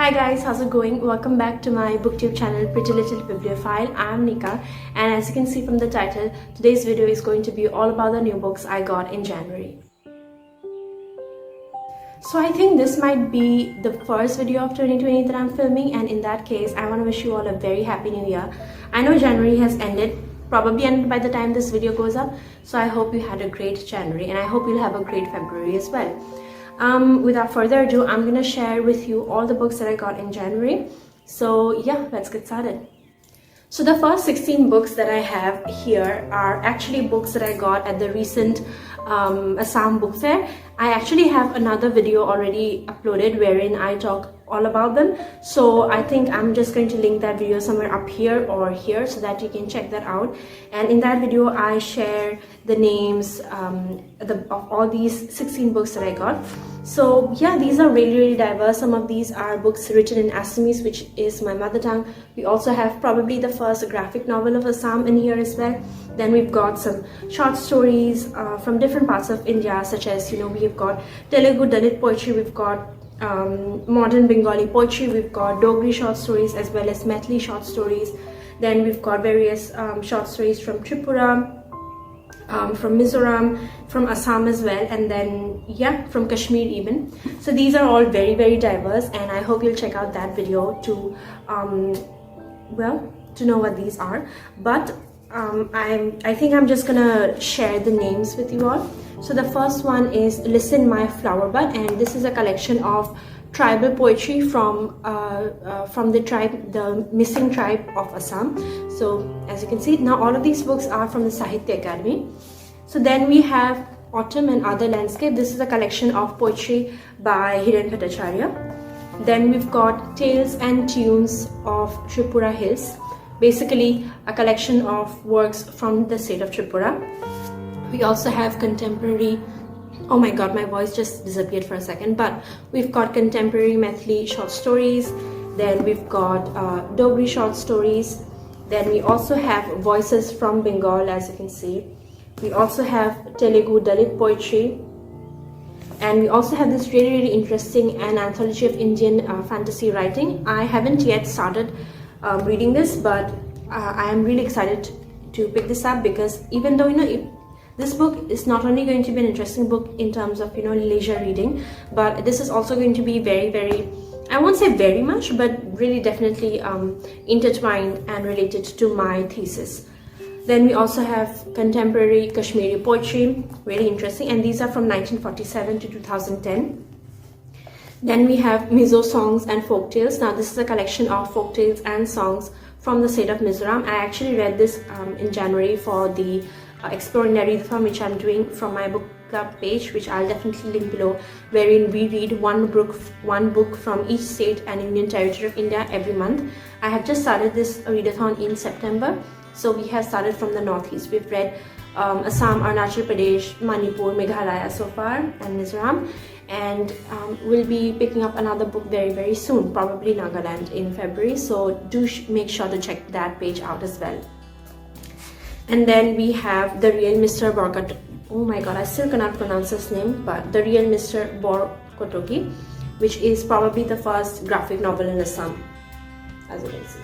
Hi guys, how's it going? Welcome back to my booktube channel Pretty Little Bibliophile. I'm Nika, and as you can see from the title, today's video is going to be all about the new books I got in January. So I think this might be the first video of 2020 that I'm filming, and in that case I want to wish you all a very happy new year. I know January has ended, probably ended by the time this video goes up, so I hope you had a great January and I hope you'll have a great February as well. Without further ado, I'm gonna share with you all the books that I got in January. So yeah, let's get started. So the first 16 books that I have here are actually books that I got at the recent Assam book fair. I actually have another video already uploaded wherein I talk all about them, so I think I'm just going to link that video somewhere up here or here so that you can check that out. And in that video I share the names of all these 16 books that I got. So yeah, these are really diverse. Some of these are books written in Assamese, which is my mother tongue. We also have probably the first graphic novel of Assam in here as well. Then we've got some short stories from different parts of India, such as, you know, we've got Telugu Dalit poetry, we've got modern Bengali poetry, we've got Dogri short stories as well as Maithili short stories. Then we've got various short stories from Tripura, from Mizoram, from Assam as well, and then yeah, from Kashmir even. So these are all very diverse, and I hope you'll check out that video to to know what these are. But I think I'm just gonna share the names with you all. So the first one is Listen My Flower Bud, and this is a collection of tribal poetry from the missing tribe of Assam. So as you can see, now all of these books are from the Sahitya Academy. So then we have Autumn and Other Landscape. This is a collection of poetry by Hiren Bhattacharya. Then we've got Tales and Tunes of Tripura Hills, basically a collection of works from the state of Tripura. We also have contemporary, oh my god, my voice just disappeared for a second, but we've got contemporary Maithili short stories. Then we've got Dogri short stories. Then we also have voices from Bengal, as you can see. We also have Telugu Dalit poetry. And we also have this really interesting an anthology of Indian fantasy writing. I haven't yet started reading this, but I am really excited to pick this up, because even though, you know, this book is not only going to be an interesting book in terms of, you know, leisure reading, but this is also going to be very, I won't say very much, but really definitely intertwined and related to my thesis. Then we also have contemporary Kashmiri poetry, very interesting, and these are from 1947 to 2010. Then we have Mizo songs and folk tales. Now this is a collection of folk tales and songs from the state of Mizoram. I actually read this in January for the Exploring Farm, which I'm doing from my book club page, which I'll definitely link below, wherein we read one book from each state and Union Territory of India every month. I have just started this readathon in September, so we have started from the northeast. We've read Assam, Arunachal Pradesh, Manipur, Meghalaya so far, and Mizoram, and we'll be picking up another book very soon, probably Nagaland in February, so do make sure to check that page out as well. And then we have The Real Mr. Borkat. Oh my god, I still cannot pronounce his name, but The Real Mr. Borkotoki, which is probably the first graphic novel in Assam, as you can see.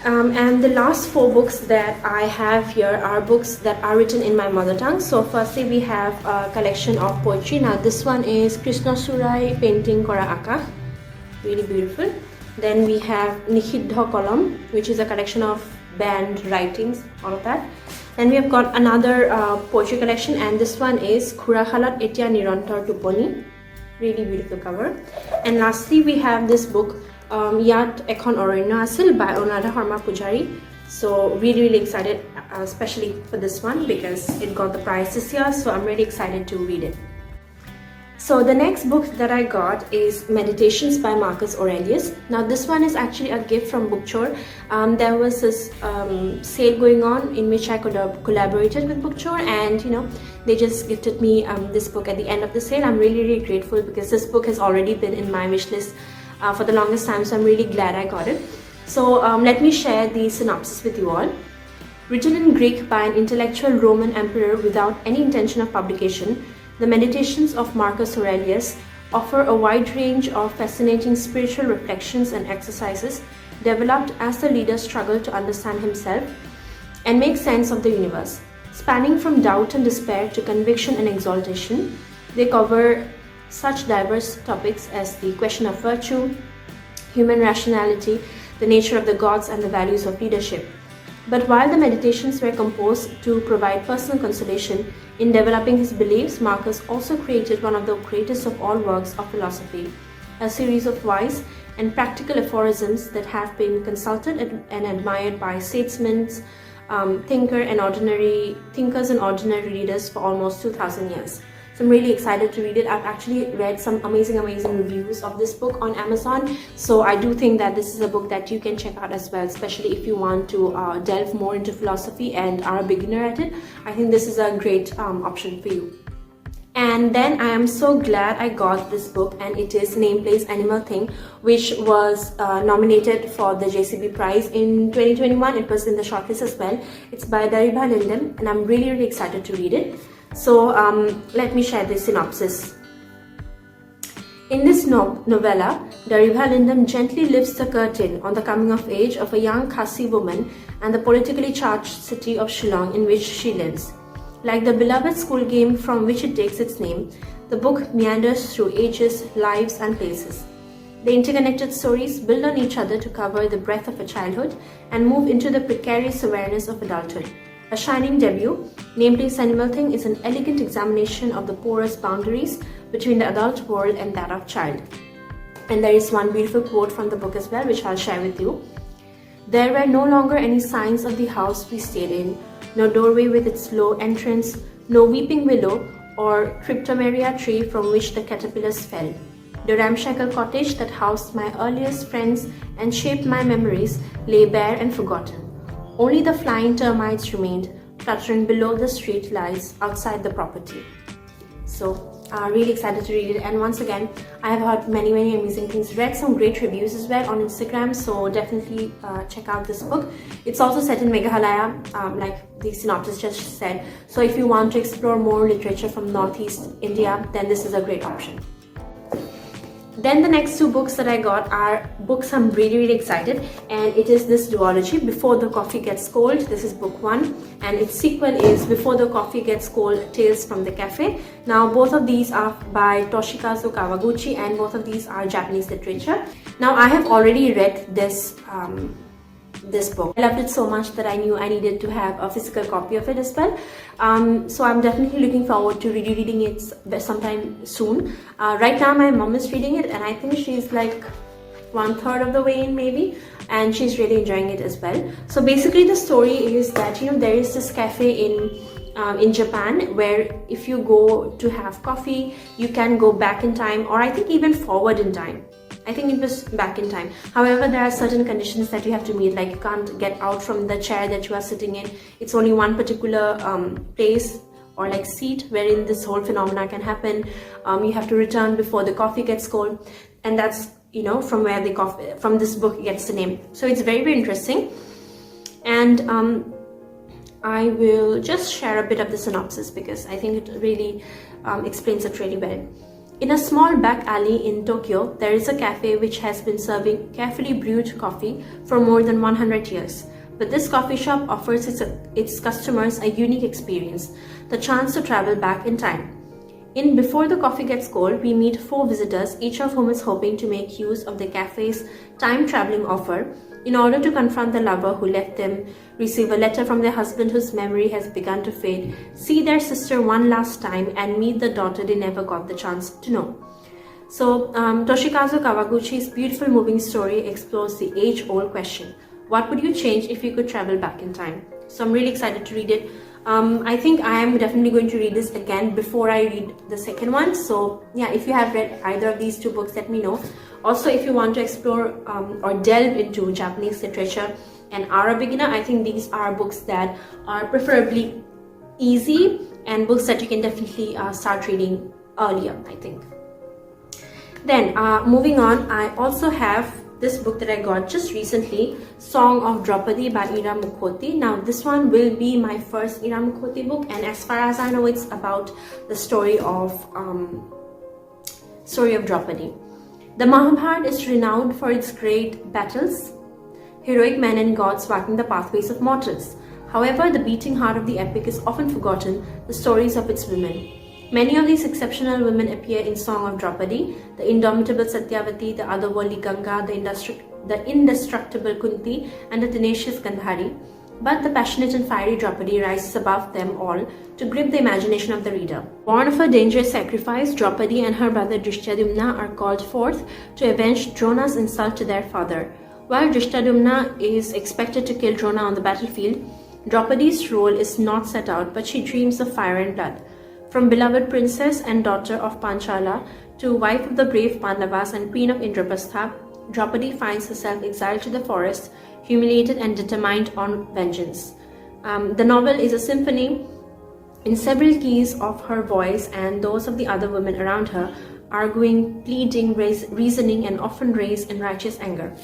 And the last 4 books that I have here are books that are written in my mother tongue. So firstly, we have a collection of poetry. Now this one is Krishna Surai Painting Kora Akah, really beautiful. Then we have Nikhidha Kolam, which is a collection of banned writings, all of that. Then we have got another poetry collection, and this one is Khura Khalat Etya Nirantar Tuponi, really beautiful cover. And lastly, we have this book Yat Ekhon Oranya Asil by Onada Harma Pujari. So really excited, especially for this one, because it got the prize this year, so I'm really excited to read it. So the next book that I got is Meditations by Marcus Aurelius. Now this one is actually a gift from Bookchore. There was this sale going on in which I collaborated with Bookchore, and you know, they just gifted me this book at the end of the sale. I'm really grateful, because this book has already been in my wish list for the longest time, so I'm really glad I got it. So let me share the synopsis with you all. Written in Greek by an intellectual Roman emperor without any intention of publication, The Meditations of Marcus Aurelius offer a wide range of fascinating spiritual reflections and exercises developed as the leader struggled to understand himself and make sense of the universe. Spanning from doubt and despair to conviction and exaltation, they cover such diverse topics as the question of virtue, human rationality, the nature of the gods, and the values of leadership. But while the meditations were composed to provide personal consolation in developing his beliefs, Marcus also created one of the greatest of all works of philosophy, a series of wise and practical aphorisms that have been consulted and admired by statesmen, thinkers and ordinary readers for almost 2000 years. So I'm really excited to read it. I've actually read some amazing reviews of this book on Amazon. So I do think that this is a book that you can check out as well, especially if you want to delve more into philosophy and are a beginner at it. I think this is a great option for you. And then I am so glad I got this book, and it is Name, Place, Animal, Thing, which was nominated for the JCB Prize in 2021. It was in the shortlist as well. It's by Dariba Lindem, and I'm really excited to read it. So let me share the synopsis. In this novella, Dariba Lindem gently lifts the curtain on the coming of age of a young Khasi woman and the politically charged city of Shillong in which she lives. Like the beloved school game from which it takes its name, the book meanders through ages, lives, and places. The interconnected stories build on each other to cover the breadth of a childhood and move into the precarious awareness of adulthood. A shining debut, Name, Place, Animal, Thing is an elegant examination of the porous boundaries between the adult world and that of child. And there is one beautiful quote from the book as well, which I'll share with you. There were no longer any signs of the house we stayed in, no doorway with its low entrance, no weeping willow or cryptomeria tree from which the caterpillars fell. The ramshackle cottage that housed my earliest friends and shaped my memories lay bare and forgotten. Only the flying termites remained, fluttering below the street lights outside the property. So, really excited to read it. And once again, I have heard many amazing things. Read some great reviews as well on Instagram, so definitely check out this book. It's also set in Meghalaya, like the synopsis just said. So if you want to explore more literature from Northeast India, then this is a great option. Then the next two books that I got are books I'm really excited, and it is this duology, Before the Coffee Gets Cold. This is book 1, and its sequel is Before the Coffee Gets Cold, Tales from the Cafe. Now both of these are by Toshikazu Kawaguchi, and both of these are Japanese literature. Now I have already read this book. I loved it so much that I knew I needed to have a physical copy of it as well. So I'm definitely looking forward to reading it sometime soon. Right now my mom is reading it, and I think she's like 1/3 of the way in maybe, and she's really enjoying it as well. So basically the story is that, you know, there is this cafe in Japan where if you go to have coffee, you can go back in time, or I think even forward in time. I think it was back in time. However, there are certain conditions that you have to meet, like you can't get out from the chair that you are sitting in. It's only one particular place or like seat wherein this whole phenomena can happen. You have to return before the coffee gets cold, and that's, you know, from where the coffee from this book gets the name. So it's very interesting, and I will just share a bit of the synopsis because I think it really explains it really well. In a small back alley in Tokyo, there is a cafe which has been serving carefully brewed coffee for more than 100 years. But this coffee shop offers its customers a unique experience, the chance to travel back in time. In Before the Coffee Gets Cold, we meet 4 visitors, each of whom is hoping to make use of the cafe's time-traveling offer in order to confront the lover who left them, receive a letter from their husband whose memory has begun to fade, see their sister one last time, and meet the daughter they never got the chance to know. So, Toshikazu Kawaguchi's beautiful moving story explores the age-old question: what would you change if you could travel back in time? So I'm really excited to read it. I think I am definitely going to read this again before I read the second one. So yeah, if you have read either of these two books, let me know. Also, if you want to explore or delve into Japanese literature and are a beginner, I think these are books that are preferably easy and books that you can definitely start reading earlier, I think. Then moving on, I also have this book that I got just recently, Song of Draupadi by Ira Mukhoti. Now this one will be my first Ira Mukhoti book, and as far as I know, it's about the story of Draupadi. The Mahabharata is renowned for its great battles, heroic men and gods walking the pathways of mortals. However, the beating heart of the epic is often forgotten, the stories of its women. Many of these exceptional women appear in Song of Draupadi, the indomitable Satyavati, the otherworldly Ganga, the indestructible Kunti, and the tenacious Gandhari. But the passionate and fiery Draupadi rises above them all to grip the imagination of the reader. Born of a dangerous sacrifice, Draupadi and her brother Drishtyadumna are called forth to avenge Drona's insult to their father. While Drishtyadumna is expected to kill Drona on the battlefield, Draupadi's role is not set out, but she dreams of fire and blood. From beloved princess and daughter of Panchala to wife of the brave Pandavas and queen of Indraprastha, Draupadi finds herself exiled to the forest, humiliated and determined on vengeance. The novel is a symphony in several keys of her voice and those of the other women around her, arguing, pleading, reasoning, and often raised in righteous anger.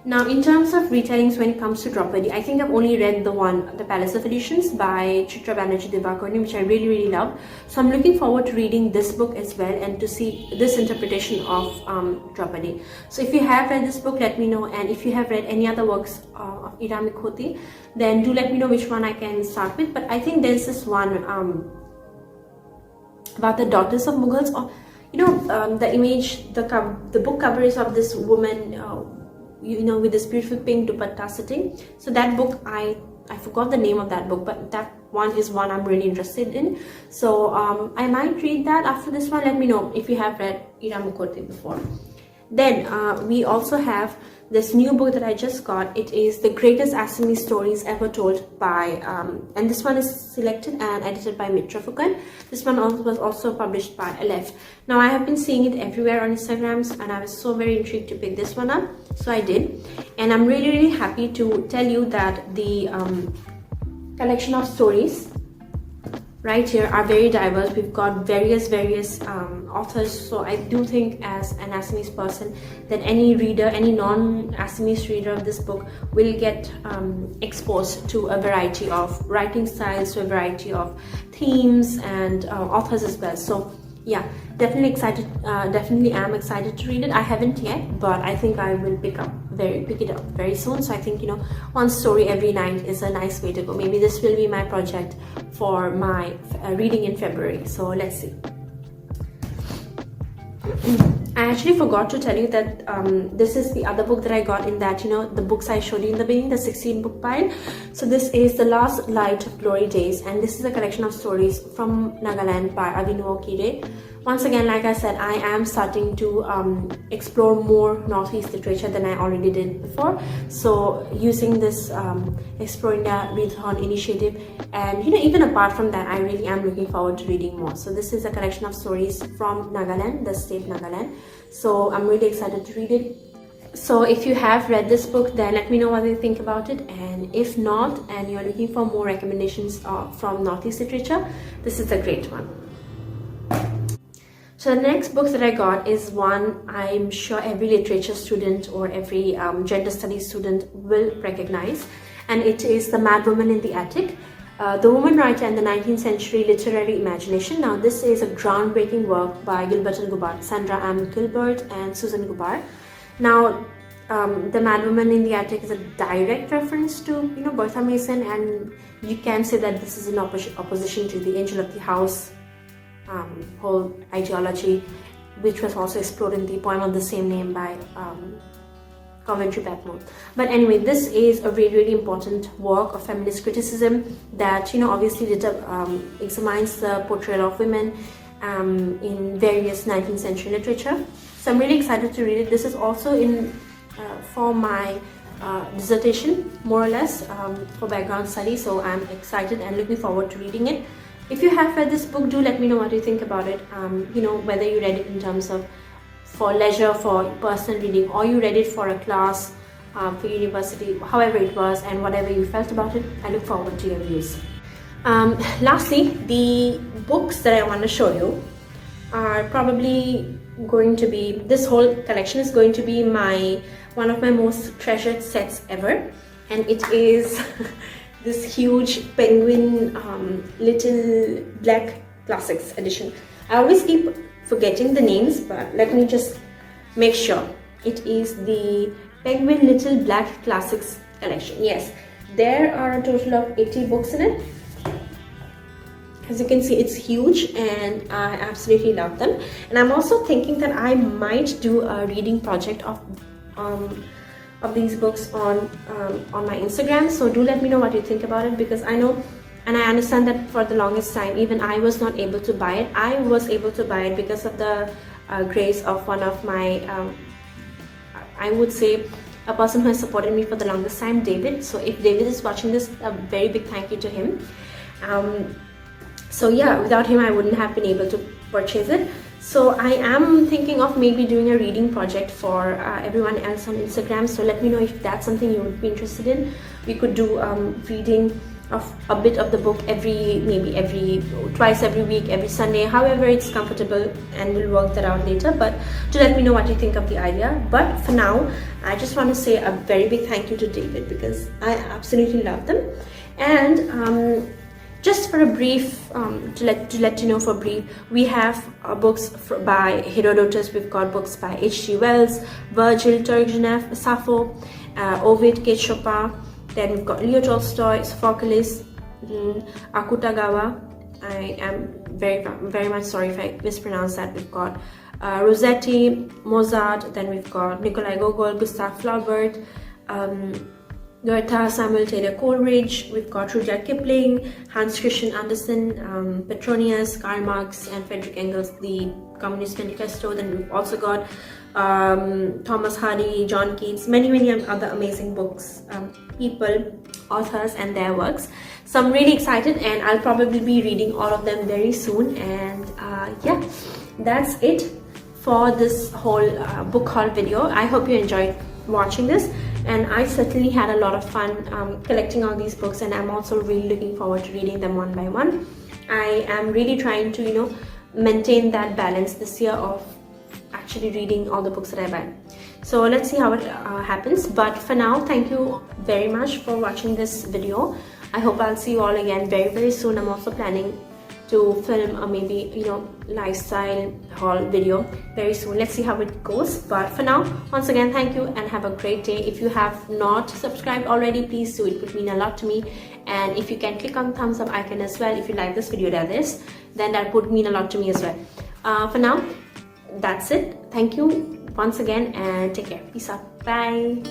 Now, in terms of retellings when it comes to Draupadi, I think I've only read the Palace of Illusions by Chitra Banerjee Divakaruni, which I really love. So I'm looking forward to reading this book as well and to see this interpretation of Draupadi. So if you have read this book, let me know. And if you have read any other works of Ira Mukhoti, then do let me know which one I can start with. But I think there's this one about the daughters of Mughals. Or, the image, the book cover is of this woman, with this beautiful pink dupatta sitting. So that book, I forgot the name of that book, but that one is one I'm really interested in. So I might read that after this one. Let me know if you have read Ira Mukhoti before. Then we also have this new book that I just got. It is The Greatest Asami Stories Ever Told by, and this one is selected and edited by Mitra Fukan. This one was also published by Aleph. Now I have been seeing it everywhere on Instagrams, and I was so very intrigued to pick this one up. So I did. And I'm really happy to tell you that the collection of stories right here are very diverse. We've got various authors. So I do think, as an Assamese person, that any reader, any non-Assamese reader of this book will get exposed to a variety of writing styles, to a variety of themes and authors as well. So yeah, definitely am excited to read it. I haven't yet, but I think I will pick it up very soon. So I think, one story every night is a nice way to go. Maybe this will be my project for my reading in February. So let's see. I actually forgot to tell you that this is the other book that I got in that, the books I showed you in the beginning, the 16 book pile. So this is The Last Light of Glory Days, and this is a collection of stories from Nagaland by Avinuo Kire. Once again, like I said, I am starting to explore more Northeast literature than I already did before. So using this Exploring the Readathon initiative, and even apart from that, I really am looking forward to reading more. So this is a collection of stories from Nagaland, the state Nagaland. So I'm really excited to read it. So if you have read this book, then let me know what you think about it. And if not, and you're looking for more recommendations from Northeast literature, this is a great one. So the next book that I got is one I'm sure every literature student or every gender studies student will recognize, and it is The Mad Woman in the Attic, the woman writer and the 19th century literary imagination. Now this is a groundbreaking work by Gilbert and Goubart, Sandra M. Gilbert and Susan Goubart. Now The Mad Woman in the Attic is a direct reference to Bertha Mason, and you can say that this is in opposition to the Angel of the House whole ideology, which was also explored in the poem of the same name by Coventry Patmore. But anyway, this is a really important work of feminist criticism that obviously examines the portrayal of women in various 19th century literature. So I'm really excited to read it. This is also in for my dissertation, more or less, for background study. So I'm excited and looking forward to reading it. If you have read this book, do let me know what you think about it. Whether you read it in terms of for leisure, for personal reading, or you read it for a class, for university, however it was, and whatever you felt about it. I look forward to your views. Lastly, the books that I want to show you are probably going to be, this whole collection is going to be one of my most treasured sets ever, and it is this huge penguin little black classics edition. I always keep forgetting the names, but let me just make sure. It is the penguin little black classics collection. Yes, there are a total of 80 books in it. As you can see, it's huge and I absolutely love them. And I'm also thinking that I might do a reading project of these books on my Instagram. So do let me know what you think about it, because I know and I understand that for the longest time even I was not able to buy it. I was able to buy it because of the grace of one of my I would say a person who has supported me for the longest time, David. So if David is watching this, a very big thank you to him. So yeah, without him I wouldn't have been able to purchase it. So I am thinking of maybe doing a reading project for everyone else on Instagram. So let me know if that's something you would be interested in. We could do reading of a bit of the book twice every week, every Sunday, however it's comfortable, and we'll work that out later. But to let me know what you think of the idea. But for now, I just want to say a very big thank you to David, because I absolutely love them. And just for a brief, to let you know for brief, we have books by Herodotus, we've got books by H.G. Wells, Virgil, Turgenev, Sappho, Ovid, Kate. Then we've got Leo Tolstoy, Sophocles, Akutagawa. I am very much sorry if I mispronounce that. We've got Rossetti, Mozart. Then we've got Nikolai Gogol, Gustav Flaubert, Goethe, Samuel Taylor Coleridge. We've got Rudyard Kipling, Hans Christian Andersen, Petronius, Karl Marx, and Friedrich Engels, the Communist Manifesto. Then we've also got Thomas Hardy, John Keats, many other amazing books, people, authors, and their works. So I'm really excited, and I'll probably be reading all of them very soon. And yeah, that's it for this whole book haul video. I hope you enjoyed watching this, and I certainly had a lot of fun collecting all these books, and I'm also really looking forward to reading them one by one. I am really trying to maintain that balance this year of actually reading all the books that I buy. So let's see how it happens. But for now, thank you very much for watching this video. I hope I'll see you all again very soon. I'm also planning to film a maybe lifestyle haul video very soon. Let's see how it goes. But for now, once again, thank you and have a great day. If you have not subscribed already, please do. It would mean a lot to me. And if you can click on the thumbs up icon as well, if you like this video, then that would mean a lot to me as well. For now, that's it. Thank you once again, and take care. Peace out. Bye.